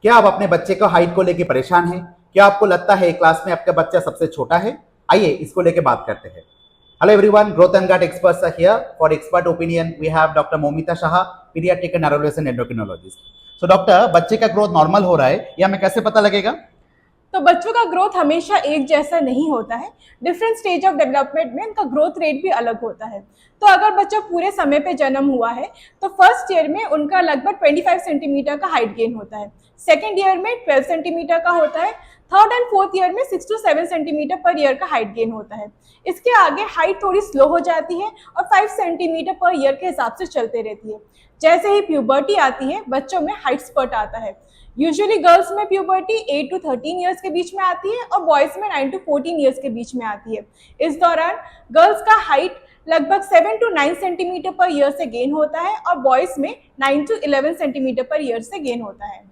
क्या आप अपने बच्चे को हाइट को लेकर परेशान हैं? क्या आपको लगता है क्लास में आपका बच्चा सबसे छोटा है? आइए इसको लेकर बात करते हैं। Hello everyone, growth and gut experts are here. For expert opinion, we have Dr. Momita Shah, pediatric and neurologist and endocrinologist. So doctor, बच्चे का ग्रोथ नॉर्मल हो रहा है या हमें कैसे पता लगेगा? तो बच्चों का ग्रोथ हमेशा एक जैसा नहीं होता है। डिफरेंट स्टेज ऑफ डेवलपमेंट में उनका ग्रोथ रेट भी अलग होता है। तो अगर बच्चा पूरे समय पे जन्म हुआ है तो फर्स्ट ईयर में उनका लगभग 25 सेंटीमीटर का हाइट गेन होता है, सेकेंड ईयर में 12 सेंटीमीटर का होता है, थर्ड एंड फोर्थ ईयर में 6 to 7 सेंटीमीटर पर ईयर का हाइट गेन होता है। इसके आगे हाइट थोड़ी स्लो हो जाती है और 5 सेंटीमीटर पर ईयर के हिसाब से चलते रहती है। जैसे ही प्यूबर्टी आती है बच्चों में हाइट स्पर्ट आता है। यूजुअली गर्ल्स में प्यूबर्टी 8 to 13 ईयर्स के बीच में आती है और बॉयज में 9 to 14 ईयर्स के बीच में आती है। इस दौरान गर्ल्स का हाइट लगभग 7 to 9 सेंटीमीटर पर ईयर से गेन होता है और बॉयज में 9 to 11 सेंटीमीटर पर ईयर से गेन होता है।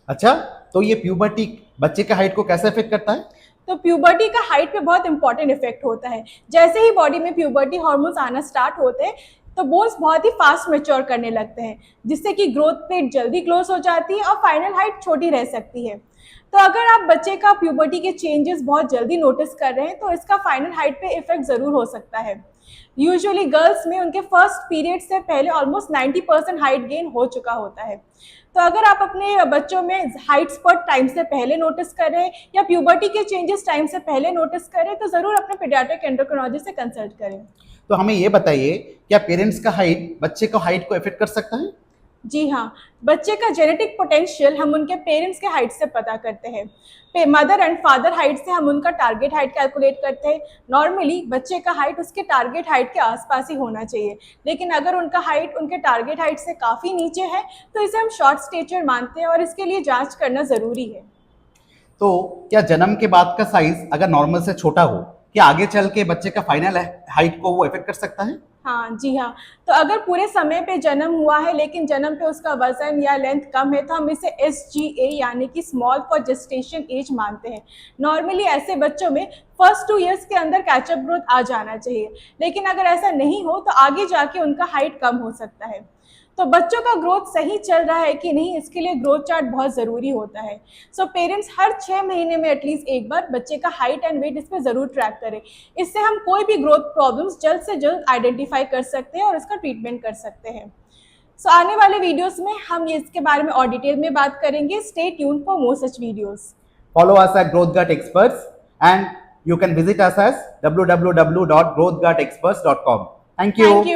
अच्छा, तो ये प्यूबर्टी बच्चे का हाइट को कैसे अफेक्ट करता है? तो प्यूबर्टी का हाइट पे बहुत इंपॉर्टेंट इफेक्ट होता है। जैसे ही बॉडी में प्यूबर्टी हार्मोन्स आना स्टार्ट होते हैं तो बोन्स बहुत ही फास्ट मैच्योर करने लगते हैं, जिससे कि ग्रोथ प्लेट जल्दी क्लोज हो जाती है और फाइनल हाइट छोटी रह सकती है। तो अगर आप बच्चे का प्यूबर्टी के चेंजेस बहुत जल्दी नोटिस कर रहे हैं तो इसका फाइनल हाइट पे इफेक्ट जरूर हो सकता है। यूजुअली गर्ल्स में उनके फर्स्ट पीरियड से पहले ऑलमोस्ट 90% हाइट गेन हो चुका होता है। तो अगर आप अपने बच्चों में हाइट स्पर्ट टाइम से पहले नोटिस कर रहे हैं या प्यूबर्टी के चेंजेस टाइम से पहले नोटिस करें तो जरूर अपने पीडियाट्रिक एंडोक्रिनोलॉजिस्ट से कंसल्ट करें। तो हमें ये बताइए, क्या पेरेंट्स का हाइट बच्चे को हाइट को अफेक्ट कर सकता है? जी हाँ, बच्चे का जेनेटिक पोटेंशियल हम उनके पेरेंट्स के हाइट से पता करते हैं। मदर एंड फादर हाइट से हम उनका टारगेट हाइट कैलकुलेट करते हैं। नॉर्मली बच्चे का हाइट उसके टारगेट हाइट के आसपास ही होना चाहिए, लेकिन अगर उनका हाइट उनके टारगेट हाइट से काफ़ी नीचे है तो इसे हम शॉर्ट स्टेचर मानते हैं और इसके लिए जांच करना ज़रूरी है। तो क्या जन्म के बाद का साइज अगर नॉर्मल से छोटा हो, क्या आगे चल के बच्चे का फाइनल हाइट को वो अफेक्ट कर सकता है? हाँ जी हाँ, तो अगर पूरे समय पे जन्म हुआ है लेकिन जन्म पे उसका वजन या लेंथ कम है तो हम इसे SGA यानी कि स्मॉल फॉर जेस्टेशन एज मानते हैं। नॉर्मली ऐसे बच्चों में फर्स्ट 2 ईयर्स के अंदर कैचअप ग्रोथ आ जाना चाहिए, लेकिन अगर ऐसा नहीं हो तो आगे जाके उनका हाइट कम हो सकता है। तो बच्चों का ग्रोथ सही चल रहा है कि नहीं, इसके लिए ग्रोथ चार्ट बहुत ज़रूरी होता है। सो पेरेंट्स हर 6 महीने में एटलीस्ट एक बार बच्चे का हाइट एंड वेट इस पर ज़रूर ट्रैक करें। इससे हम कोई भी ग्रोथ प्रॉब्लम्स जल्द से जल्द आइडेंटिफाई कर सकते हैं और इसका ट्रीटमेंट कर सकते हैं। सो आने वाले वीडियोस में हम इसके बारे में और डिटेल में बात करेंगे। Stay tune for more such videos. Follow us at Growth Gut Experts and you can visit us as www.growthgutexperts.com. Thank you. Thank you.